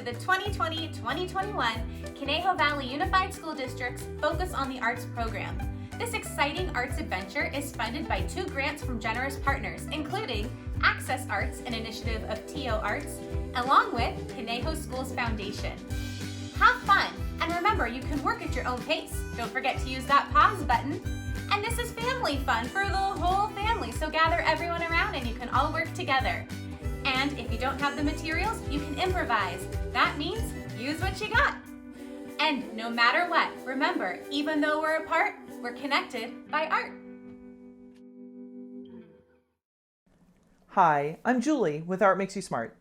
to the 2020-2021 Conejo Valley Unified School District's Focus on the Arts program. This exciting arts adventure is funded by 2 grants from generous partners, including Access Arts, an initiative of TO Arts, along with Conejo Schools Foundation. Have fun, and remember, you can work at your own pace. Don't forget to use that pause button. And this is family fun for the whole family, so gather everyone around and you can all work together. And if you don't have the materials, you can improvise. That means use what you got. And no matter what, remember, even though we're apart, we're connected by art. Hi, I'm Julie with Art Makes You Smart.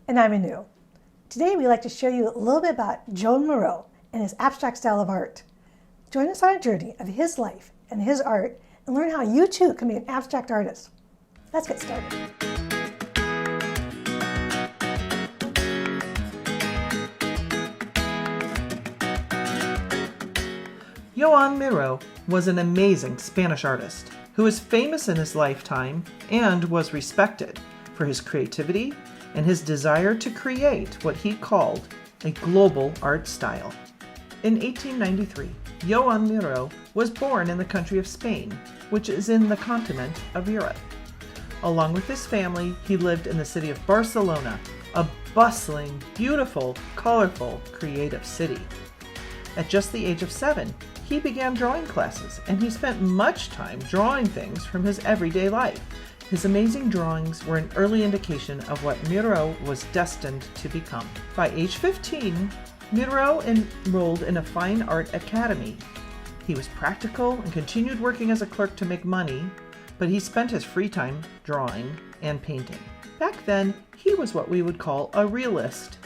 And I'm Anu. Today we'd like to show you a little bit about Joan Miro and his abstract style of art. Join us on a journey of his life and his art and learn how you too can be an abstract artist. Let's get started. Johan Miro was an amazing Spanish artist who was famous in his lifetime and was respected for his creativity and his desire to create what he called a global art style. In 1893, Joan Miro was born in the country of Spain, which is in the continent of Europe. Along with his family, he lived in the city of Barcelona, a bustling, beautiful, colorful, creative city. At just the age of 7, he began drawing classes, and he spent much time drawing things from his everyday life. His amazing drawings were an early indication of what Miro was destined to become. By age 15, Miro enrolled in a fine art academy. He was practical and continued working as a clerk to make money, but he spent his free time drawing and painting. Back then, he was what we would call a realist.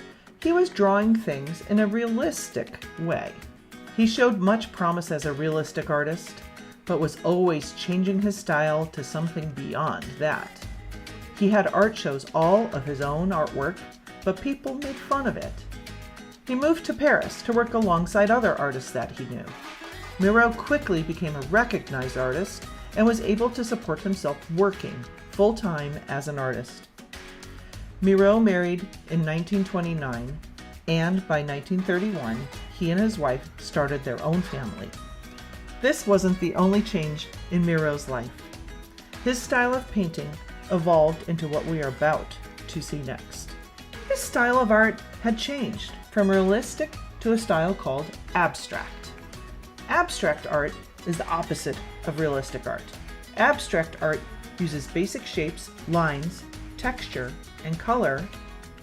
He was drawing things in a realistic way. He showed much promise as a realistic artist, but was always changing his style to something beyond that. He had art shows all of his own artwork, but people made fun of it. He moved to Paris to work alongside other artists that he knew. Miro quickly became a recognized artist and was able to support himself working full-time as an artist. Miro married in 1929, and by 1931, he and his wife started their own family. This wasn't the only change in Miro's life. His style of painting evolved into what we are about to see next. His style of art had changed from realistic to a style called abstract. Abstract art is the opposite of realistic art. Abstract art uses basic shapes, lines, texture, and color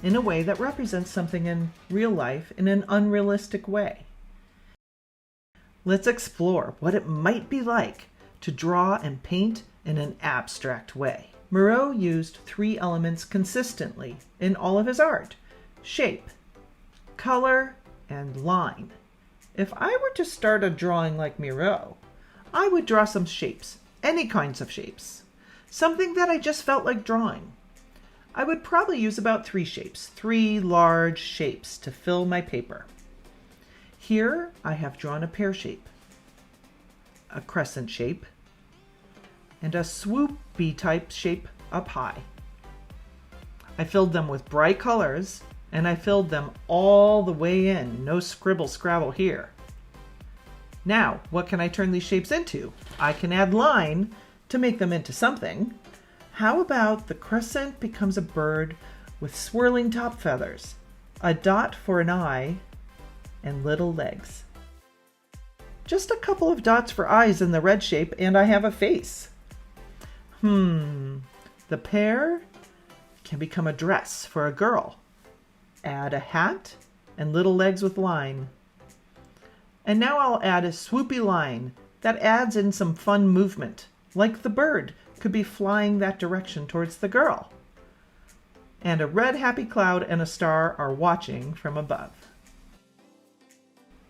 in a way that represents something in real life in an unrealistic way. Let's explore what it might be like to draw and paint in an abstract way. Miro used 3 elements consistently in all of his art: shape, color, and line. If I were to start a drawing like Miro, I would draw some shapes, any kinds of shapes, something that I just felt like drawing. I would probably use about 3 shapes, 3 large shapes to fill my paper. Here I have drawn a pear shape, a crescent shape, and a swoopy type shape up high. I filled them with bright colors, and I filled them all the way in, no scribble scrabble here. Now, what can I turn these shapes into? I can add line to make them into something. How about the crescent becomes a bird with swirling top feathers, a dot for an eye, and little legs. Just a couple of dots for eyes in the red shape, and I have a face. The pear can become a dress for a girl. Add a hat and little legs with line. And now I'll add a swoopy line that adds in some fun movement, like the bird could be flying that direction towards the girl. And a red happy cloud and a star are watching from above.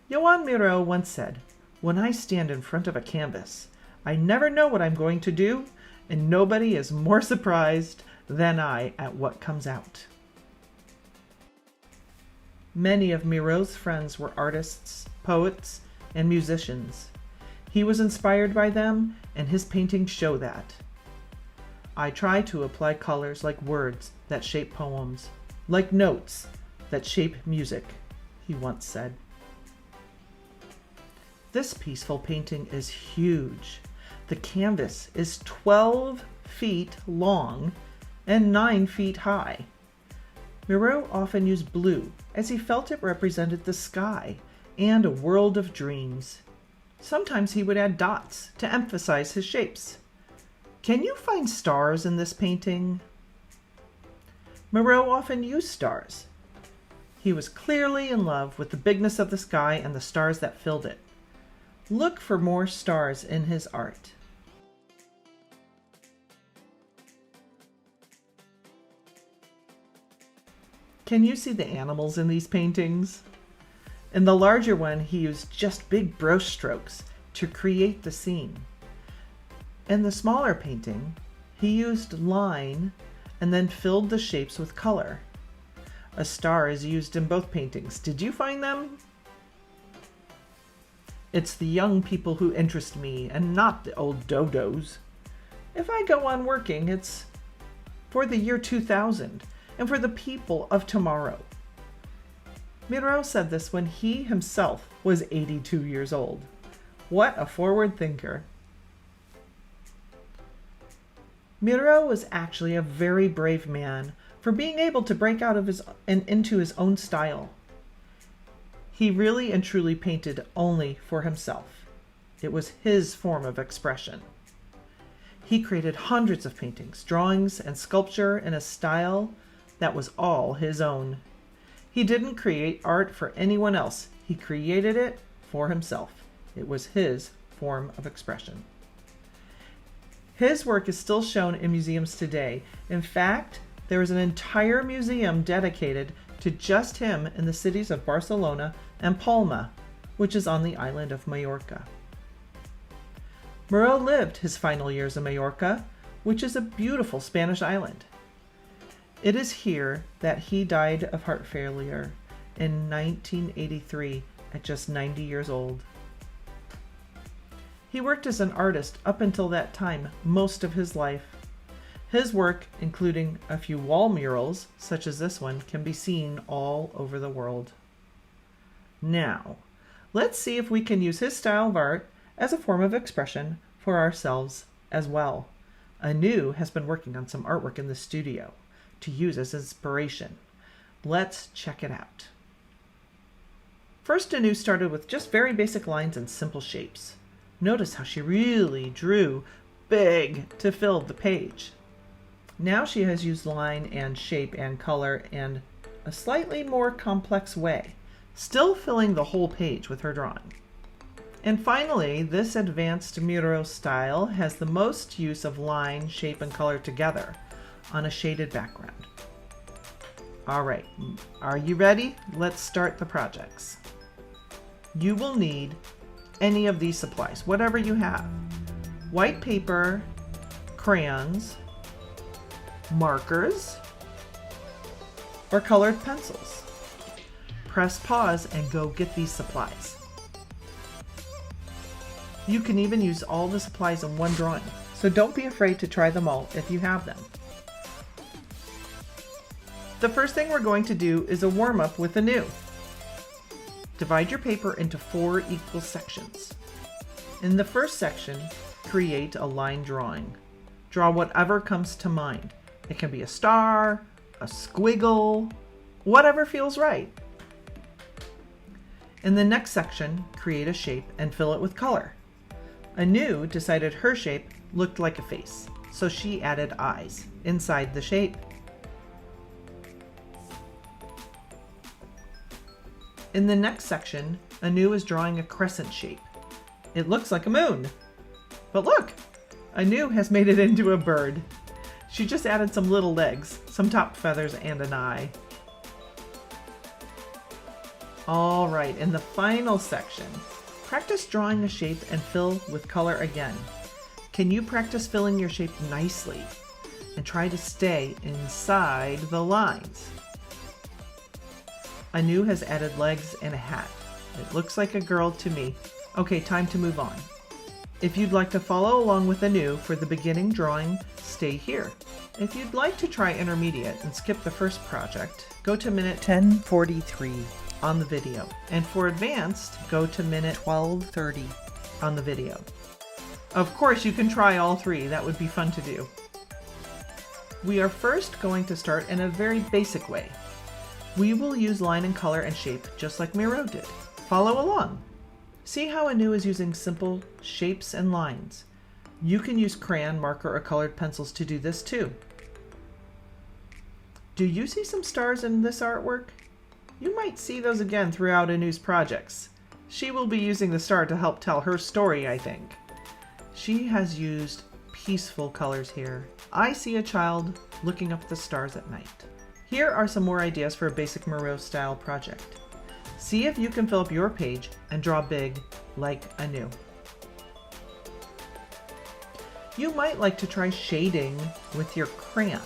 Johan Miro once said, "When I stand in front of a canvas, I never know what I'm going to do, and nobody is more surprised than I at what comes out." Many of Miro's friends were artists, poets, and musicians. He was inspired by them, and his paintings show that. I try to apply colors like words that shape poems, like notes that shape music, he once said. This peaceful painting is huge. The canvas is 12 feet long and 9 feet high. Miro often used blue as he felt it represented the sky and a world of dreams. Sometimes he would add dots to emphasize his shapes. Can you find stars in this painting? Miro often used stars. He was clearly in love with the bigness of the sky and the stars that filled it. Look for more stars in his art. Can you see the animals in these paintings? In the larger one, he used just big brush strokes to create the scene. In the smaller painting, he used line and then filled the shapes with color. A star is used in both paintings. Did you find them? It's the young people who interest me and not the old dodos. If I go on working, it's for the year 2000 and for the people of tomorrow. Miro said this when he himself was 82 years old. What a forward thinker. Miro was actually a very brave man for being able to break out of into his own style. He really and truly painted only for himself. It was his form of expression. He created hundreds of paintings, drawings, and sculpture in a style that was all his own. He didn't create art for anyone else. He created it for himself. It was his form of expression. His work is still shown in museums today. In fact, there is an entire museum dedicated to just him in the cities of Barcelona and Palma, which is on the island of Majorca. Miro lived his final years in Majorca, which is a beautiful Spanish island. It is here that he died of heart failure in 1983 at just 90 years old. He worked as an artist up until that time most of his life. His work, including a few wall murals, such as this one, can be seen all over the world. Now, let's see if we can use his style of art as a form of expression for ourselves as well. Anu has been working on some artwork in the studio to use as inspiration. Let's check it out. First, Anu started with just very basic lines and simple shapes. Notice how she really drew big to fill the page. Now she has used line and shape and color in a slightly more complex way, still filling the whole page with her drawing. And finally, this advanced Miro style has the most use of line, shape, and color together on a shaded background. All right, are you ready? Let's start the projects. You will need any of these supplies, whatever you have. White paper, crayons, markers, or colored pencils. Press pause and go get these supplies. You can even use all the supplies in one drawing, so don't be afraid to try them all if you have them. The first thing we're going to do is a warm-up with Anu. Divide your paper into 4 equal sections. In the first section, create a line drawing. Draw whatever comes to mind. It can be a star, a squiggle, whatever feels right. In the next section, create a shape and fill it with color. Anu decided her shape looked like a face, so she added eyes inside the shape. In the next section, Anu is drawing a crescent shape. It looks like a moon. But look, Anu has made it into a bird. She just added some little legs, some top feathers, and an eye. All right, in the final section, practice drawing a shape and fill with color again. Can you practice filling your shape nicely and try to stay inside the lines? Anu has added legs and a hat. It looks like a girl to me. Okay, time to move on. If you'd like to follow along with Anu for the beginning drawing, stay here. If you'd like to try intermediate and skip the first project, go to minute 10:43 on the video. And for advanced, go to minute 12:30 on the video. Of course, you can try all three. That would be fun to do. We are first going to start in a very basic way. We will use line and color and shape just like Miro did. Follow along. See how Anu is using simple shapes and lines. You can use crayon, marker, or colored pencils to do this too. Do you see some stars in this artwork? You might see those again throughout Anu's projects. She will be using the star to help tell her story, I think. She has used peaceful colors here. I see a child looking up at the stars at night. Here are some more ideas for a basic Miro style project. See if you can fill up your page and draw big like Anu. You might like to try shading with your crayon.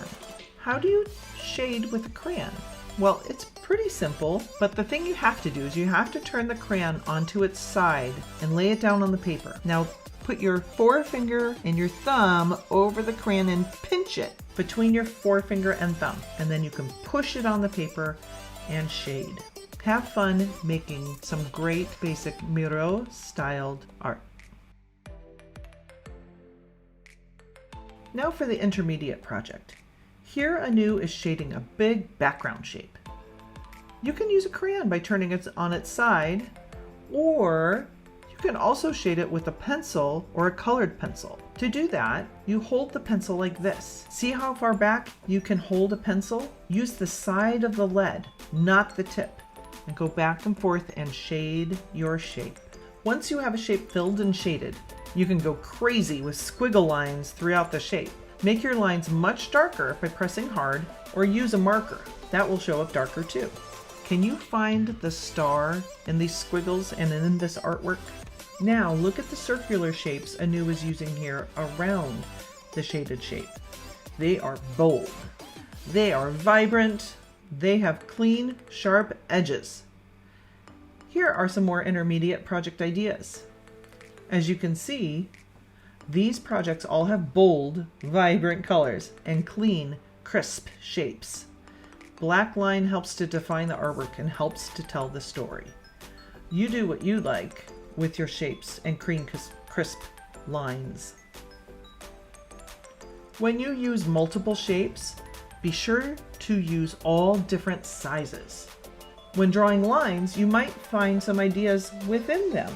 How do you shade with a crayon? Well, it's pretty simple, but the thing you have to do is you have to turn the crayon onto its side and lay it down on the paper. Now put your forefinger and your thumb over the crayon and pinch it between your forefinger and thumb, and then you can push it on the paper and shade. Have fun making some great basic Miro styled art. Now for the intermediate project. Here Anu is shading a big background shape. You can use a crayon by turning it on its side, or you can also shade it with a pencil or a colored pencil. To do that, you hold the pencil like this. See how far back you can hold a pencil? Use the side of the lead, not the tip, and go back and forth and shade your shape. Once you have a shape filled and shaded, you can go crazy with squiggle lines throughout the shape. Make your lines much darker by pressing hard, or use a marker. That will show up darker too. Can you find the star in these squiggles and in this artwork? Now look at the circular shapes Anu is using here around the shaded shape. They are bold. They are vibrant. They have clean, sharp edges. Here are some more intermediate project ideas. As you can see, these projects all have bold, vibrant colors and clean, crisp shapes. Black line helps to define the artwork and helps to tell the story. You do what you like with your shapes and clean, crisp lines. When you use multiple shapes, be sure to use all different sizes. When drawing lines, you might find some ideas within them.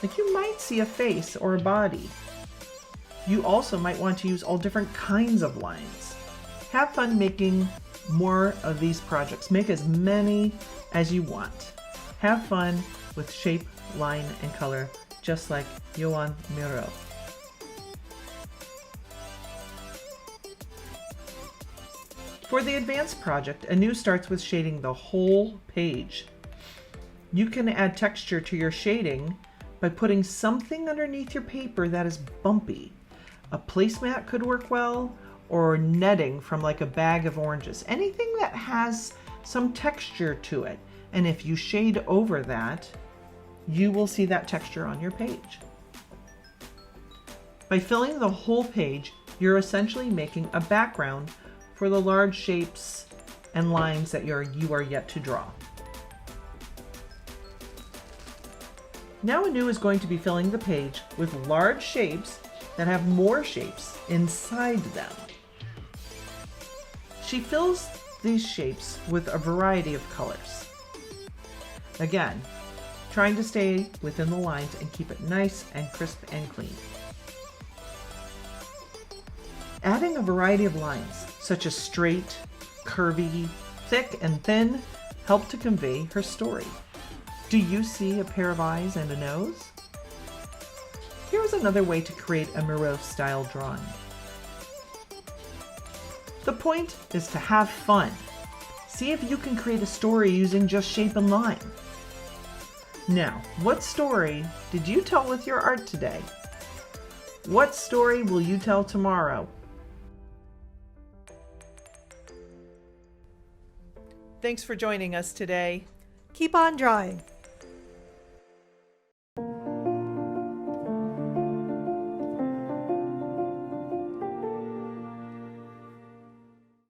Like you might see a face or a body. You also might want to use all different kinds of lines. Have fun making more of these projects. Make as many as you want. Have fun with shape, line, and color, just like Johan Miro. For the advanced project, Anu starts with shading the whole page. You can add texture to your shading by putting something underneath your paper that is bumpy. A placemat could work well, or netting from like a bag of oranges. Anything that has some texture to it. And if you shade over that, you will see that texture on your page. By filling the whole page, you're essentially making a background for the large shapes and lines that you are yet to draw. Now Anu is going to be filling the page with large shapes that have more shapes inside them. She fills these shapes with a variety of colors. Again, trying to stay within the lines and keep it nice and crisp and clean. Adding a variety of lines, such as straight, curvy, thick, and thin, help to convey her story. Do you see a pair of eyes and a nose? Here's another way to create a Miro style drawing. The point is to have fun. See if you can create a story using just shape and line. Now, what story did you tell with your art today? What story will you tell tomorrow? Thanks for joining us today. Keep on drawing.